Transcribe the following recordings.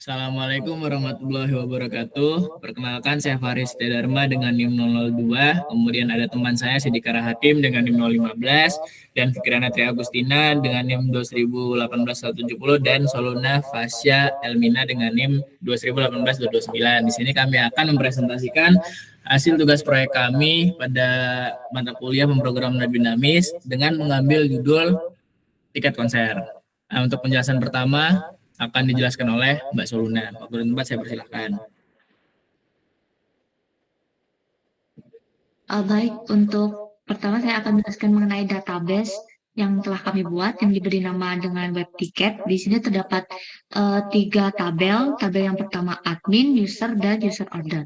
Assalamualaikum warahmatullahi wabarakatuh. Perkenalkan saya Faris Dharma dengan NIM 002. Kemudian ada teman saya Sidika Hakim dengan NIM 015 dan Fikrana Tri Agustina dengan NIM 2018170 dan Soluna Fasya Elmina dengan NIM 2018229. Di sini kami akan mempresentasikan hasil tugas proyek kami pada mata kuliah pemrograman dinamis dengan mengambil judul tiket konser. Nah, untuk penjelasan pertama akan dijelaskan oleh Mbak Soluna. Waktu dan tempat saya persilahkan. Baik, untuk pertama saya akan menjelaskan mengenai database yang telah kami buat yang diberi nama dengan web ticket. Di sini terdapat 3 tabel. Tabel yang pertama admin, user, dan user order.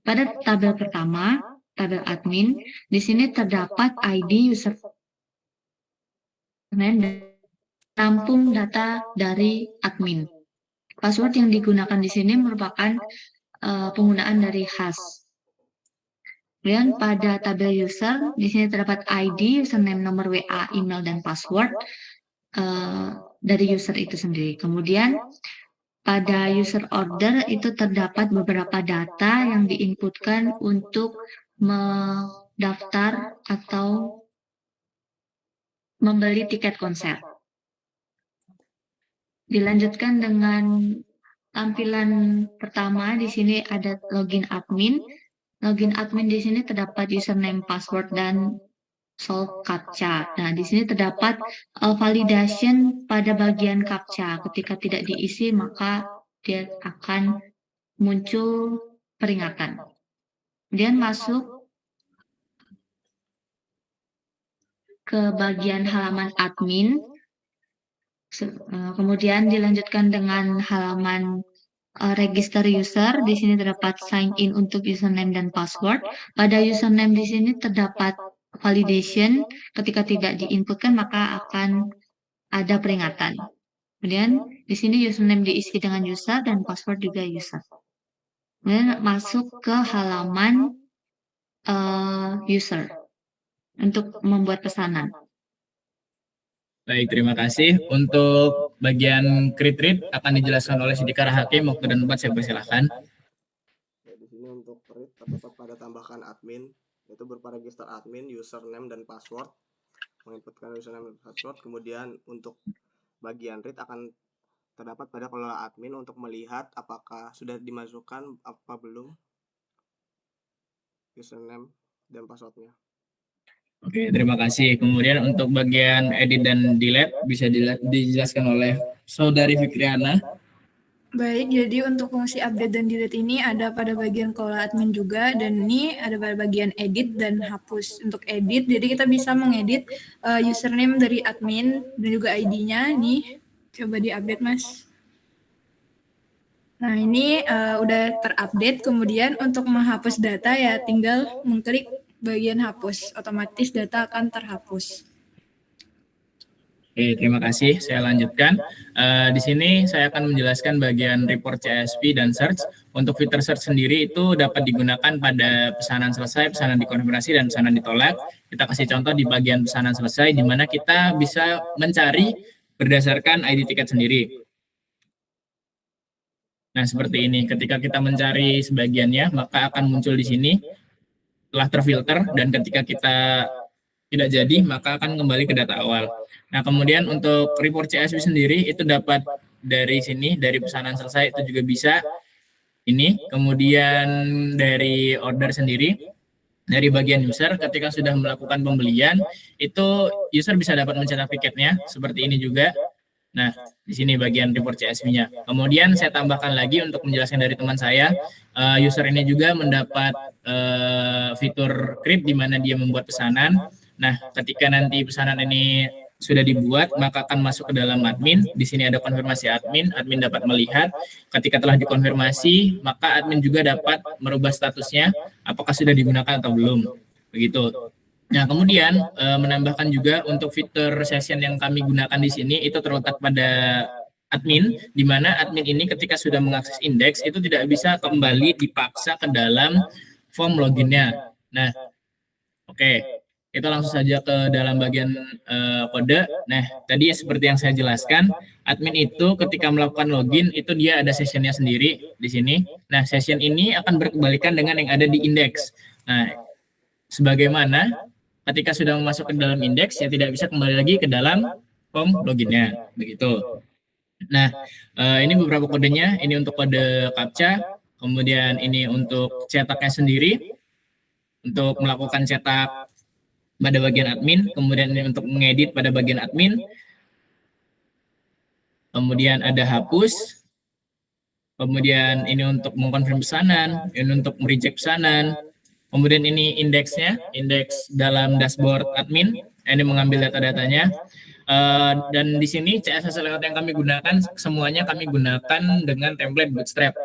Pada tabel pertama, tabel admin, di sini terdapat ID, user name, dan tampung data dari admin. Password yang digunakan di sini merupakan penggunaan dari hash. Kemudian pada tabel user, di sini terdapat ID, username, nomor WA, email, dan password dari user itu sendiri. Kemudian pada user order itu terdapat beberapa data yang diinputkan untuk mendaftar atau membeli tiket konser. Dilanjutkan dengan tampilan pertama, di sini ada login admin. Login admin di sini terdapat username, password, dan solve CAPTCHA. Nah, di sini terdapat validation pada bagian CAPTCHA. Ketika tidak diisi, maka dia akan muncul peringatan. Kemudian masuk ke bagian halaman admin. Kemudian dilanjutkan dengan halaman register user. Di sini terdapat sign in untuk username dan password. Pada username di sini terdapat validation. Ketika tidak diinputkan maka akan ada peringatan. Kemudian di sini username diisi dengan user dan password juga user. Kemudian masuk ke halaman user untuk membuat pesanan. Baik, terima kasih. Untuk bagian krit akan dijelaskan oleh Sidika Hakim. Waktu dan tempat saya persilahkan. Ya, di sini untuk read terdapat pada tambahkan admin, yaitu berupa register admin, username dan password. Menginputkan username dan password. Kemudian untuk bagian read akan terdapat pada kelola admin untuk melihat apakah sudah dimasukkan apa belum username dan passwordnya. Oke, terima kasih. Kemudian untuk bagian edit dan delete bisa dijelaskan oleh Saudari Fikriana. Baik, jadi untuk fungsi update dan delete ini ada pada bagian kelola admin juga, dan ini ada pada bagian edit dan hapus. Untuk edit, jadi kita bisa mengedit username dari admin dan juga ID-nya. Nih, coba diupdate, Mas. Nah, ini udah terupdate. Kemudian untuk menghapus data ya tinggal mengklik bagian hapus, otomatis data akan terhapus. Oke, terima kasih. Saya lanjutkan. Di sini saya akan menjelaskan bagian report CSV dan search. Untuk fitur search sendiri itu dapat digunakan pada pesanan selesai, pesanan dikonfirmasi, dan pesanan ditolak. Kita kasih contoh di bagian pesanan selesai, di mana kita bisa mencari berdasarkan ID tiket sendiri. Nah, seperti ini. Ketika kita mencari sebagiannya, maka akan muncul di sini telah terfilter, dan ketika kita tidak jadi, maka akan kembali ke data awal. Nah, kemudian untuk report CSV sendiri itu dapat dari sini, dari pesanan selesai itu juga bisa ini. Kemudian dari order sendiri, dari bagian user, ketika sudah melakukan pembelian, itu user bisa dapat mencetak tiketnya, seperti ini juga. Nah, di sini bagian report CSV-nya. Kemudian saya tambahkan lagi untuk menjelaskan dari teman saya, user ini juga mendapat fitur create di mana dia membuat pesanan. Nah, ketika nanti pesanan ini sudah dibuat, maka akan masuk ke dalam admin. Di sini ada konfirmasi admin, admin dapat melihat. Ketika telah dikonfirmasi, maka admin juga dapat merubah statusnya, apakah sudah digunakan atau belum. Begitu. Nah, kemudian menambahkan juga untuk fitur session yang kami gunakan di sini itu terletak pada admin, di mana admin ini ketika sudah mengakses indeks itu tidak bisa kembali dipaksa ke dalam form loginnya. Nah, oke. kita langsung saja ke dalam bagian kode. Nah, tadi seperti yang saya jelaskan, admin itu ketika melakukan login itu dia ada sessionnya sendiri di sini. Nah, session ini akan berkebalikan dengan yang ada di indeks. Nah, sebagaimana ketika sudah masuk ke dalam indeks, ya tidak bisa kembali lagi ke dalam form loginnya, begitu. Nah, ini beberapa kodenya. Ini untuk kode CAPTCHA, kemudian ini untuk cetaknya sendiri, untuk melakukan cetak pada bagian admin, kemudian ini untuk mengedit pada bagian admin, kemudian ada hapus, kemudian ini untuk mengkonfirm pesanan, ini untuk mereject pesanan, kemudian ini indeksnya, indeks dalam dashboard admin, ini mengambil data-datanya, dan di sini CSS layout yang kami gunakan, semuanya kami gunakan dengan template Bootstrap.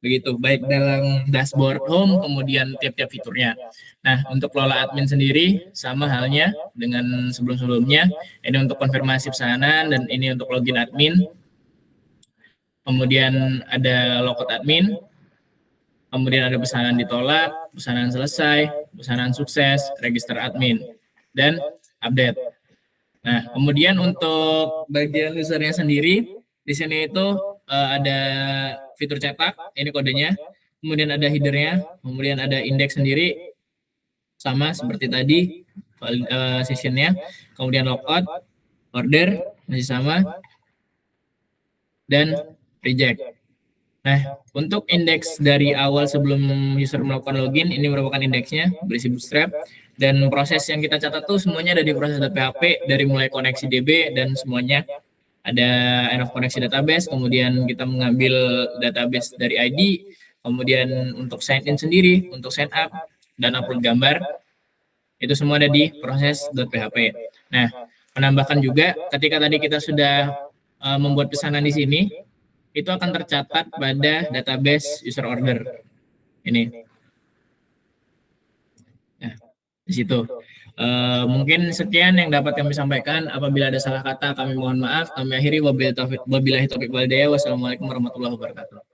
Begitu, baik dalam dashboard home, kemudian tiap-tiap fiturnya. Nah, untuk kelola admin sendiri, sama halnya dengan sebelum-sebelumnya. Ini untuk konfirmasi pesanan, dan ini untuk login admin. Kemudian ada logout admin. Kemudian ada pesanan ditolak, pesanan selesai, pesanan sukses, register admin, dan update. Nah, kemudian untuk bagian usernya sendiri, di sini itu ada fitur cetak, ini kodenya, kemudian ada headernya, kemudian ada indeks sendiri, sama seperti tadi sessionnya, kemudian logout, order, masih sama, dan reject. Nah, untuk indeks dari awal sebelum user melakukan login, ini merupakan indeksnya, berisi Bootstrap, dan proses yang kita catat tuh semuanya ada di proses.php, dari mulai koneksi DB, dan semuanya ada end of koneksi database, kemudian kita mengambil database dari ID, kemudian untuk sign in sendiri, untuk sign up, dan upload gambar, itu semua ada di proses.php. Nah, menambahkan juga ketika tadi kita sudah membuat pesanan di sini, itu akan tercatat pada database user order. Ini. Nah, di situ. Mungkin sekian yang dapat kami sampaikan. Apabila ada salah kata, kami mohon maaf. Kami akhiri wabillahi taufiq wal hidayah. Wassalamualaikum warahmatullahi wabarakatuh.